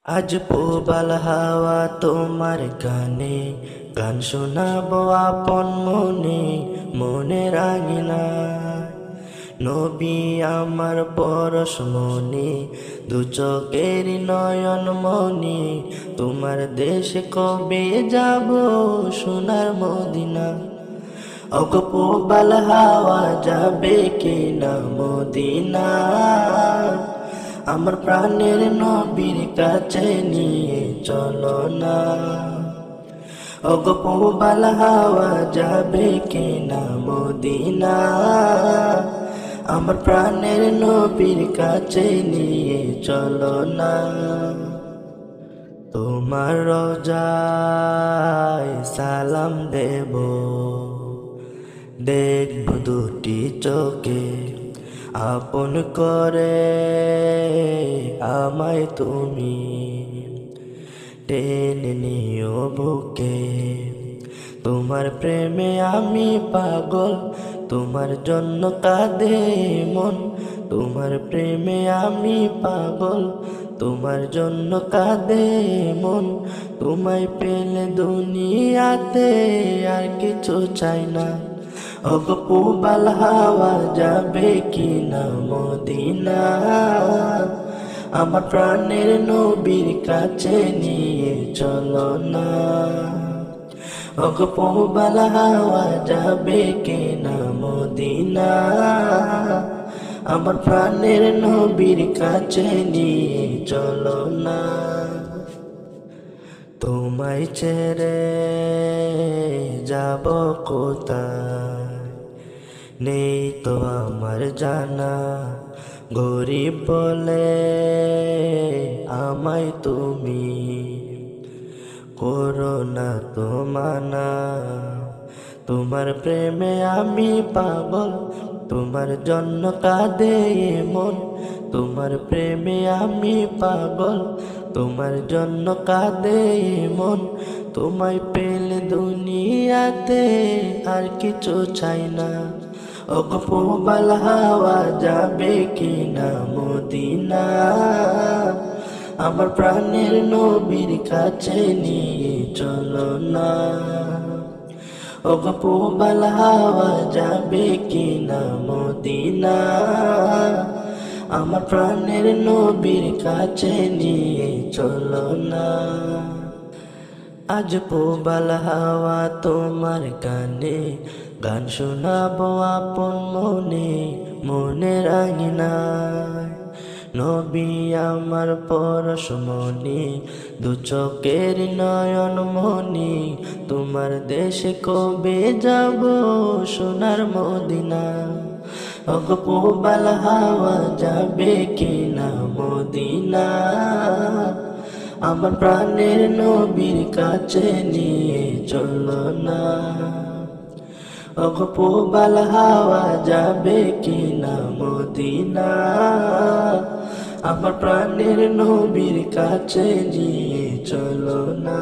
আজ পূবাল হাওয়া তোমার গানে, গান শোনাবো আপন মনে, মনের আঙিনা। নবী আমার পরশ মনে, দু চোখের নয়ন মনে, তোমার দেশে কবে যাব সোনার মদিনা। ওগো পূবাল হাওয়া যাবে কিনা মদিনা, আমার প্রাণের নবীর কাছে নিয়ে চলো না। ওগো পূবাল হাওয়া যাবে কিনা মদিনা, আমার প্রাণের নবীর কাছে নিয়ে চলো না। তোমার রোজায় সালাম দেব, দেখব দুটি চোখে, আপন করে আমায় তুমি টেনে নিও বুকে। তোমার প্রেমে আমি পাগল, তোমার জন্য কাঁদে মন। তোমার প্রেমে আমি পাগল, তোমার জন্য কাঁদে মন। তোমায় পেলে দুনিয়াতে আর কিছু চাই না। ওগো পূবাল হাওয়া যাবে কিনা মদিনা, আমার প্রাণের নবীর কাছে নিয়ে চলো না। ওগো পূবাল হাওয়া যাবে কিনা মদিনা, আমার প্রাণের নবীর কাছে নিয়ে চলো না। তোমায় ছেড়ে যাব কোথায়, নেই তো আমার জানা। গরিব বলে আমায় তুমি করো না তো মানা। তোমার প্রেমে আমি পাগল, তোমার জন্য কাঁদে মন। তোমার প্রেমে আমি পাগল, তোমার জন্য কাঁদে মন। তোমায় পেলে দুনিয়াতে আর কিছু চাই না। ওগো পূবাল হাওয়া যাবে কিনা মদিনা, আমার প্রাণের নবীর কাছে নিয়ে চলো না। ওগো পূবাল হাওয়া যাবে কিনা মদিনা, আমার প্রাণের নবীর কাছে নিয়ে চলো না। আজ পূবাল হাওয়া তোমার গানে, গান শোনাবো আপন মনে, মনের আঙিনায়। নবী আমার পরশ মনি, দু চোখের নয়ন মনি, তোমার দেশে কবে যাব সোনার মদিনা। ওগো পূবাল হাওয়া যাবে কিনা মদিনা, আমার প্রাণের নবীর কাছে নিয়ে চলো না। ওগো পূবাল হাওয়া যাবে কিনা মদিনা, আমার প্রাণের নবীর কাছে নিয়ে চলো না।